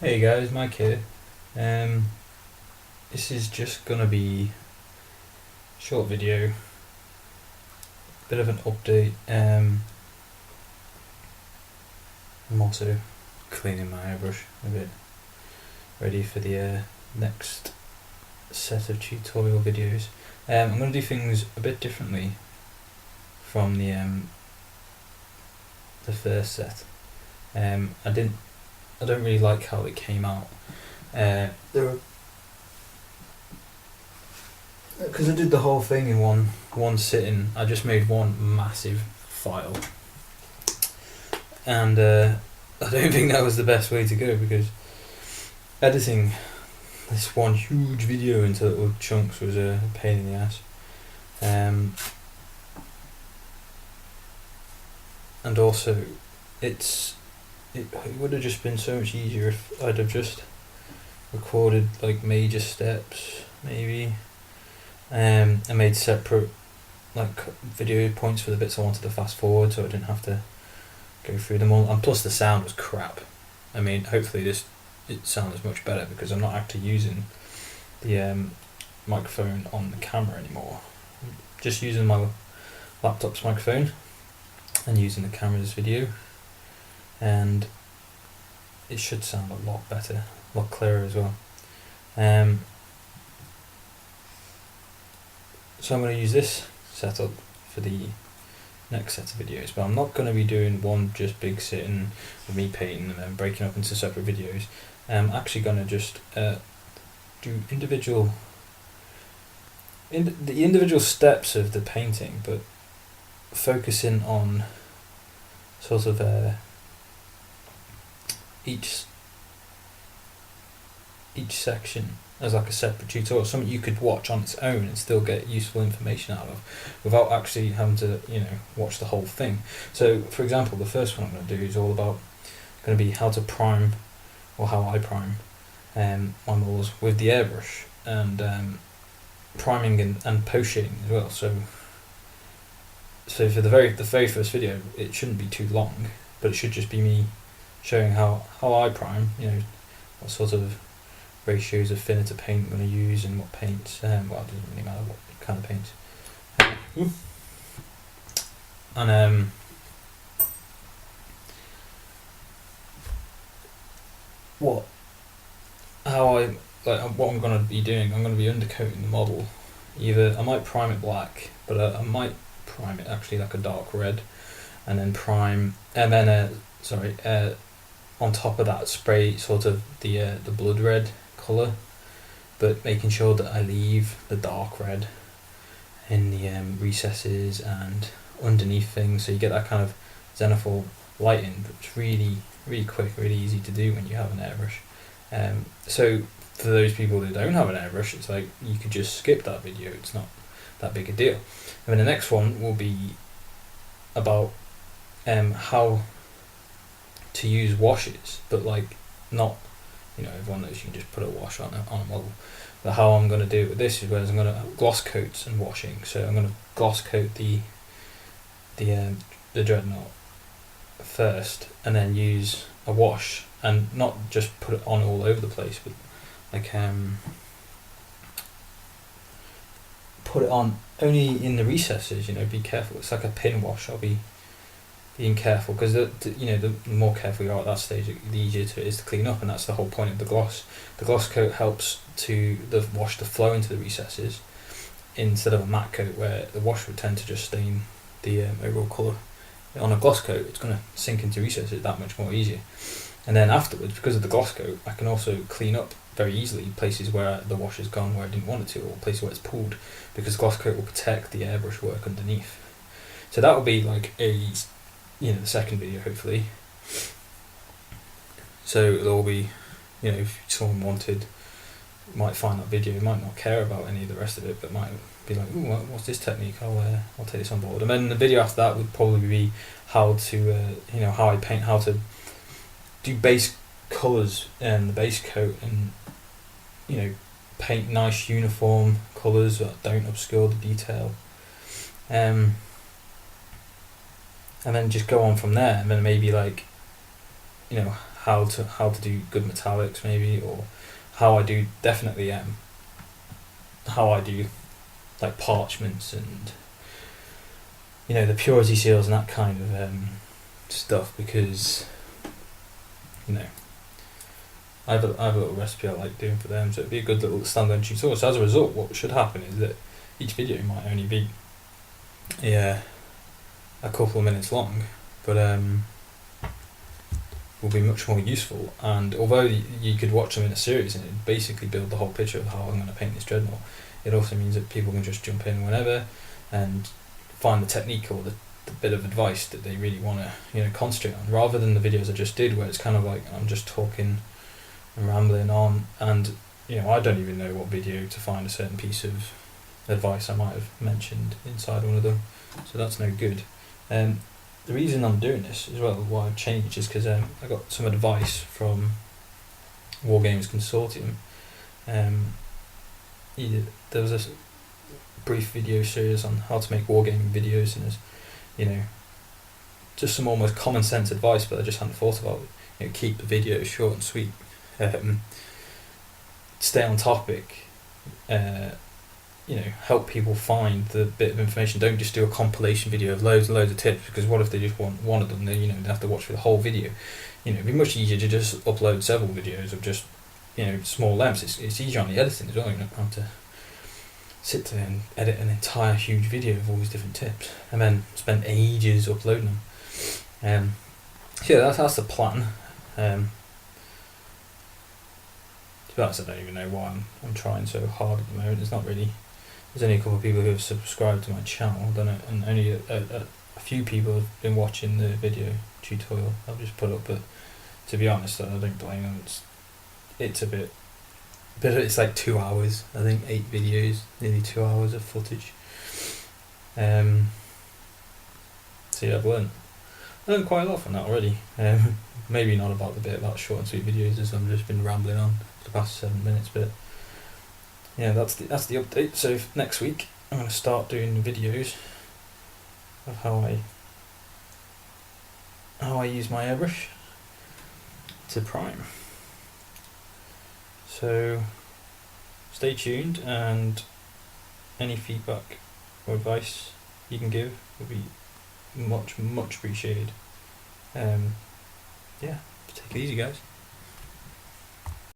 Hey guys, Mike here. Um, this is just gonna be a short video, bit of an update. I'm also cleaning my airbrush a bit, ready for the next set of tutorial videos. I'm gonna do things a bit differently from the first set. I don't really like how it came out. There were Because I did the whole thing in one sitting. I just made one massive file, and I don't think that was the best way to go, because editing this one huge video into little chunks was a pain in the ass. And also, it would have just been so much easier if I'd have just recorded like major steps, maybe. I made separate like video points for the bits I wanted to fast forward, so I didn't have to go through them all. And plus, the sound was crap. I mean, hopefully it sounds much better, because I'm not actually using the microphone on the camera anymore. I'm just using my laptop's microphone and using the camera's video, and it should sound a lot better, a lot clearer as well. So I'm going to use this setup for the next set of videos, but I'm not going to be doing one just big sitting of me painting and then breaking up into separate videos. I'm actually going to just do the individual steps of the painting, but focusing on sort of each section as like a separate tutorial, something you could watch on its own and still get useful information out of, without actually having to, watch the whole thing. So, for example, the first one I'm going to do is all about going to be how to prime, or how I prime my models with the airbrush, and priming and post shading as well. So for the very first video, it shouldn't be too long, but it should just be me showing how I prime. What sort of ratios of thinner to paint I'm going to use, and what paints. Well, it doesn't really matter what kind of paints. And what I'm going to be doing, I'm going to be undercoating the model. Either I might prime it black, but I might prime it actually like a dark red, and then on top of that spray sort of the blood red colour, but making sure that I leave the dark red in the recesses and underneath things, so you get that kind of zenithal lighting, which is really, really quick, really easy to do when you have an airbrush. So for those people that don't have an airbrush, it's like you could just skip that video, it's not that big a deal. And then the next one will be about how to use washes, but like not, everyone knows you can just put a wash on a model. But how I'm going to do it with this is, whereas I'm going to gloss coats and washing. So I'm going to gloss coat the Dreadnought first, and then use a wash, and not just put it on all over the place, but like put it on only in the recesses. Be careful. It's like a pin wash. I'll be being careful, because the more careful you are at that stage, the easier it is to clean up, and that's the whole point of the gloss. The gloss coat helps the wash to flow into the recesses, instead of a matte coat where the wash would tend to just stain the overall colour. On a gloss coat, it's going to sink into recesses that much more easier. And then afterwards, because of the gloss coat, I can also clean up very easily places where the wash has gone where I didn't want it to, or places where it's pooled, because the gloss coat will protect the airbrush work underneath. So that will be like the second video, hopefully. So there'll be, if someone wanted, might find that video, might not care about any of the rest of it, but might be like, ooh, what's this technique? I'll take this on board. And then the video after that would probably be how to, how I paint, how to do base colours and the base coat, and paint nice uniform colours that don't obscure the detail. And then just go on from there, and then maybe like, how to do good metallics maybe, or how I do definitely how I do like parchments and the purity seals and that kind of stuff, because I have a little recipe I like doing for them, so it'd be a good little standalone tutorial. So as a result, what should happen is that each video might only be a couple of minutes long, but will be much more useful. And although you could watch them in a series and it basically build the whole picture of how I'm going to paint this dreadnought, it also means that people can just jump in whenever and find the technique or the bit of advice that they really want to concentrate on, rather than the videos I just did where it's kind of like I'm just talking and rambling on, and I don't even know what video to find a certain piece of advice I might have mentioned inside one of them, so that's no good. The reason I'm doing this as well, why I've changed, is because I got some advice from Wargames Consortium. There was a brief video series on how to make wargaming videos, and there's just some almost common sense advice, but I just hadn't thought about. Keep the video short and sweet. Stay on topic. Help people find the bit of information. Don't just do a compilation video of loads and loads of tips, because what if they just want one of them? Then they have to watch for the whole video. It'd be much easier to just upload several videos of just small lengths. It's easier on the editing as well. You don't have to sit there and edit an entire huge video of all these different tips and then spend ages uploading them. So yeah, that's the plan. To be honest, I don't even know why I'm trying so hard at the moment. It's not really. There's only a couple of people who have subscribed to my channel, I don't know, and only a few people have been watching the video tutorial I've just put up. But to be honest, I don't blame them. It's a bit. But it's like 2 hours. I think 8 videos, nearly 2 hours of footage. So yeah, I've learned quite a lot from that already. Maybe not about the bit about short and sweet videos, as I've just been rambling on for the past 7 minutes, but yeah, that's the update. So next week I'm going to start doing videos of how I use my airbrush to prime. So stay tuned, and any feedback or advice you can give would be much appreciated. Yeah, take it easy, guys.